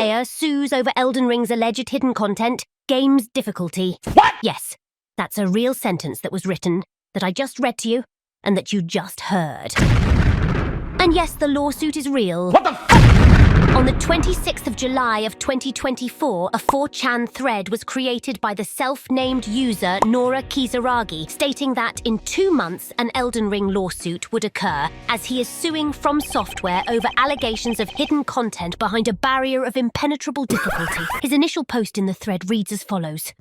player sues over Elden Ring's alleged hidden content, game's difficulty. What? Yes, that's a real sentence that was written, that I just read to you, and that you just heard. And yes, the lawsuit is real. What the On the 26th of July of 2024, a 4chan thread was created by the self-named user Nora Kisaragi, stating that in 2 months an Elden Ring lawsuit would occur, as he is suing From Software over allegations of hidden content behind a barrier of impenetrable difficulty. His initial post in the thread reads as follows.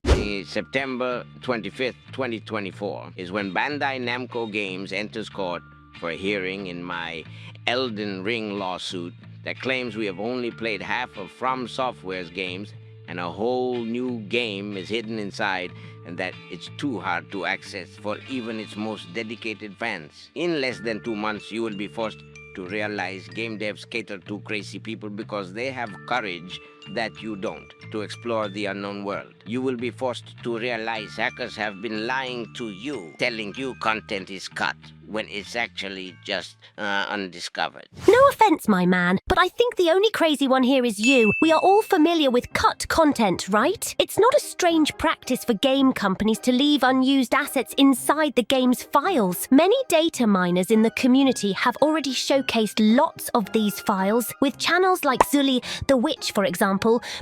September 25th, 2024 is when Bandai Namco Games enters court for a hearing in my Elden Ring lawsuit that claims we have only played half of From Software's games and a whole new game is hidden inside, and that it's too hard to access for even its most dedicated fans. In less than 2 months, you will be forced to realize game devs cater to crazy people because they have courage that you don't, to explore the unknown world. You will be forced to realize hackers have been lying to you, telling you content is cut, when it's actually just undiscovered. No offense, my man, but I think the only crazy one here is you. We are all familiar with cut content, right? It's not a strange practice for game companies to leave unused assets inside the game's files. Many data miners in the community have already showcased lots of these files, with channels like Zully the Witch, for example,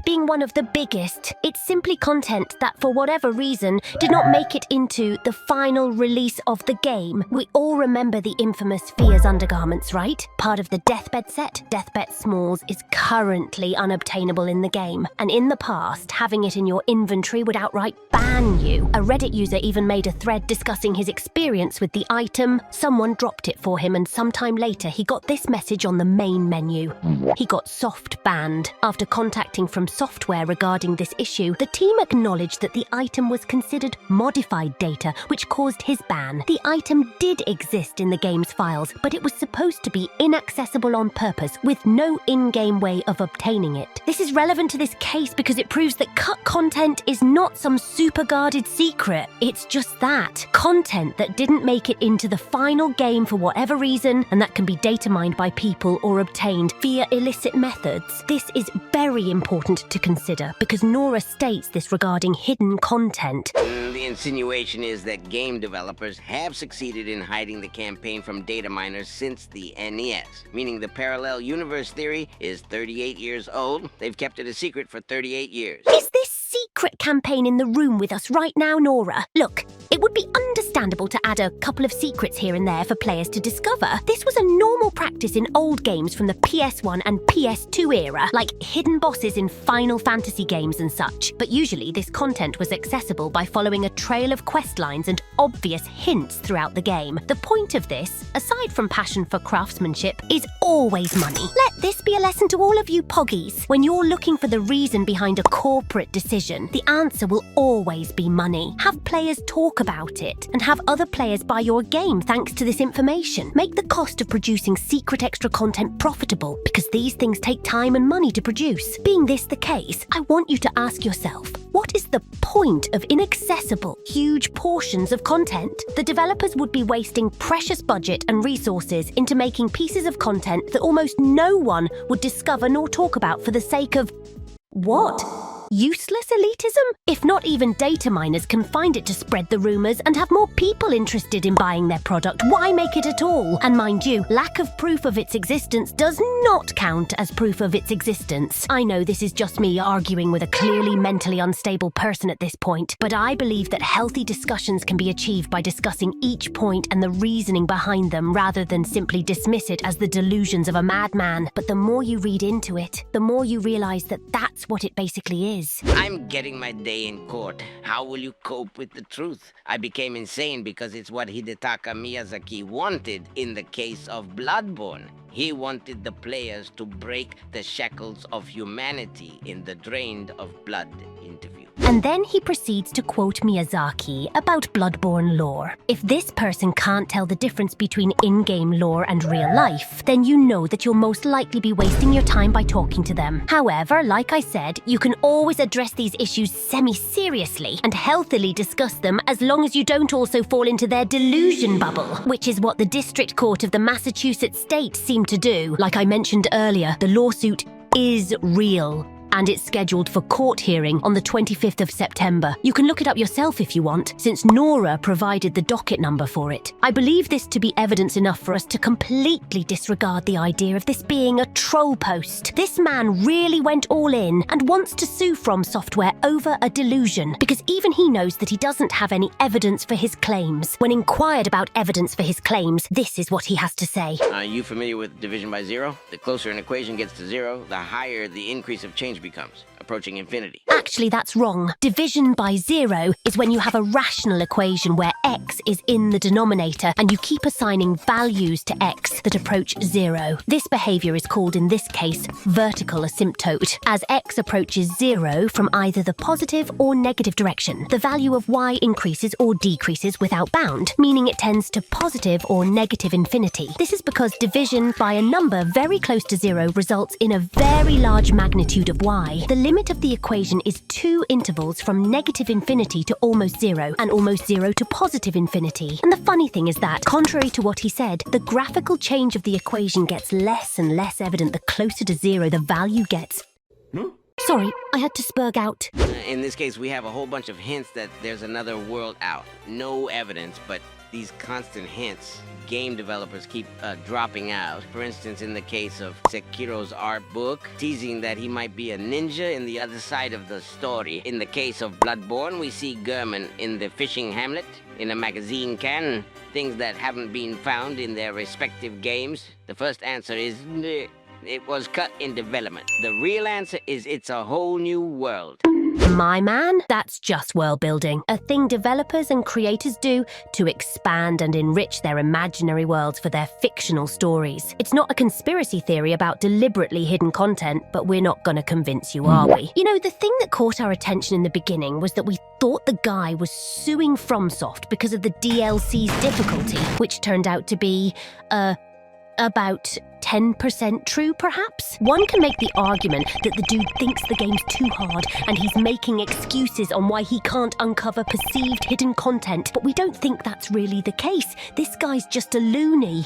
being one of the biggest. It's simply content that, for whatever reason, did not make it into the final release of the game. We all remember the infamous Fia's undergarments, right? Part of the Deathbed set, Deathbed Smalls is currently unobtainable in the game, and in the past, having it in your inventory would outright ban you. A Reddit user even made a thread discussing his experience with the item. Someone dropped it for him, and sometime later he got this message on the main menu. He got soft banned. After contacting From Software regarding this issue, the team acknowledged that the item was considered modified data, which caused his ban. The item did exist in the game's files, but it was supposed to be inaccessible on purpose, with no in-game way of obtaining it. This is relevant to this case because it proves that cut content is not some super guarded secret. It's just that. Content that didn't make it into the final game for whatever reason, and that can be data mined by people or obtained via illicit methods. This is very important to consider because Nora states this regarding hidden content. The insinuation is that game developers have succeeded in hiding the campaign from data miners since the NES, meaning the parallel universe theory is 38 years old. They've kept it a secret for 38 years. Is this secret campaign in the room with us right now, Nora? Look, it would be understandable to add a couple of secrets here and there for players to discover. This was a normal practice in old games from the PS1 and PS2 era, like hidden bosses in Final Fantasy games and such. But usually this content was accessible by following a trail of quest lines and obvious hints throughout the game. The point of this, aside from passion for craftsmanship, is always money. Let this be a lesson to all of you poggies. When you're looking for the reason behind a corporate decision, the answer will always be money. Have players talk about it, and have other players buy your game thanks to this information. Make the cost of producing secret extra content profitable, because these things take time and money to produce. Being this the case, I want you to ask yourself, what is the point of inaccessible, huge portions of content? The developers would be wasting precious budget and resources into making pieces of content that almost no one would discover nor talk about for the sake of... what? Useless elitism? If not even data miners can find it to spread the rumors and have more people interested in buying their product, why make it at all? And mind you, lack of proof of its existence does not count as proof of its existence. I know this is just me arguing with a clearly mentally unstable person at this point, but I believe that healthy discussions can be achieved by discussing each point and the reasoning behind them rather than simply dismiss it as the delusions of a madman. But the more you read into it, the more you realize that that's what it basically is. I'm getting my day in court. How will you cope with the truth? I became insane because it's what Hidetaka Miyazaki wanted in the case of Bloodborne. He wanted the players to break the shackles of humanity in the Drained of Blood interview. And then he proceeds to quote Miyazaki about Bloodborne lore. If this person can't tell the difference between in-game lore and real life, then you know that you'll most likely be wasting your time by talking to them. However, like I said, you can always address these issues semi-seriously and healthily discuss them as long as you don't also fall into their delusion bubble, which is what the District Court of the Massachusetts state seemed to do. Like I mentioned earlier, the lawsuit is real. and it's scheduled for court hearing on the 25th of September. You can look it up yourself if you want, since Nora provided the docket number for it. I believe this to be evidence enough for us to completely disregard the idea of this being a troll post. This man really went all in and wants to sue From Software over a delusion, because even he knows that he doesn't have any evidence for his claims. When inquired about evidence for his claims, this is what he has to say. Are you familiar with division by zero? The closer an equation gets to zero, the higher the increase of change becomes, approaching infinity. Actually, that's wrong. Division by zero is when you have a rational equation where x is in the denominator and you keep assigning values to x that approach zero. This behavior is called, in this case, vertical asymptote. As x approaches zero from either the positive or negative direction, the value of y increases or decreases without bound, meaning it tends to positive or negative infinity. This is because division by a number very close to zero results in a very large magnitude of y. The limit of the equation is two intervals from negative infinity to almost zero, and almost zero to positive infinity. And the funny thing is that, contrary to what he said, the graphical change of the equation gets less and less evident the closer to zero the value gets. Sorry, I had to spurg out. In this case, we have a whole bunch of hints that there's another world out. No evidence, but these constant hints game developers keep dropping out. For instance, in the case of Sekiro's art book, teasing that he might be a ninja in the other side of the story. In the case of Bloodborne, we see German in the fishing hamlet, in a magazine can, things that haven't been found in their respective games. The first answer is bleh. It was cut in development. The real answer is it's a whole new world. My man, that's just world building, a thing developers and creators do to expand and enrich their imaginary worlds for their fictional stories. It's not a conspiracy theory about deliberately hidden content, but we're not gonna convince you, are we? You know, the thing that caught our attention in the beginning was that we thought the guy was suing FromSoft because of the DLC's difficulty, which turned out to be, about 10% true, perhaps? One can make the argument that the dude thinks the game's too hard and he's making excuses on why he can't uncover perceived hidden content, but we don't think that's really the case. This guy's just a loony.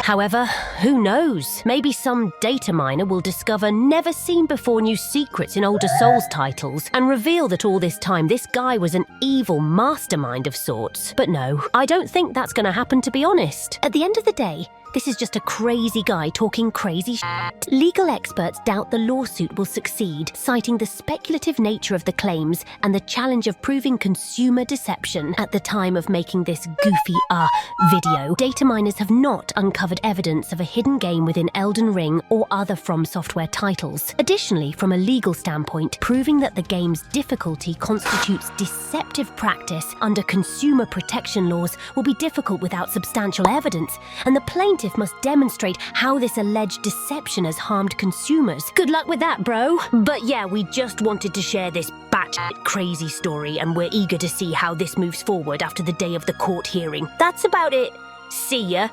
However, who knows? Maybe some data miner will discover never-seen-before new secrets in older Souls titles and reveal that all this time this guy was an evil mastermind of sorts. But no, I don't think that's going to happen, to be honest. At the end of the day, this is just a crazy guy talking crazy shit. Legal experts doubt the lawsuit will succeed, citing the speculative nature of the claims and the challenge of proving consumer deception. At the time of making this goofy, video, data miners have not uncovered evidence of a hidden game within Elden Ring or other From Software titles. Additionally, from a legal standpoint, proving that the game's difficulty constitutes deceptive practice under consumer protection laws will be difficult without substantial evidence, and the plaintiff must demonstrate how this alleged deception has harmed consumers. Good luck with that, bro. But yeah, we just wanted to share this batshit crazy story, and we're eager to see how this moves forward after the day of the court hearing. That's about it. See ya.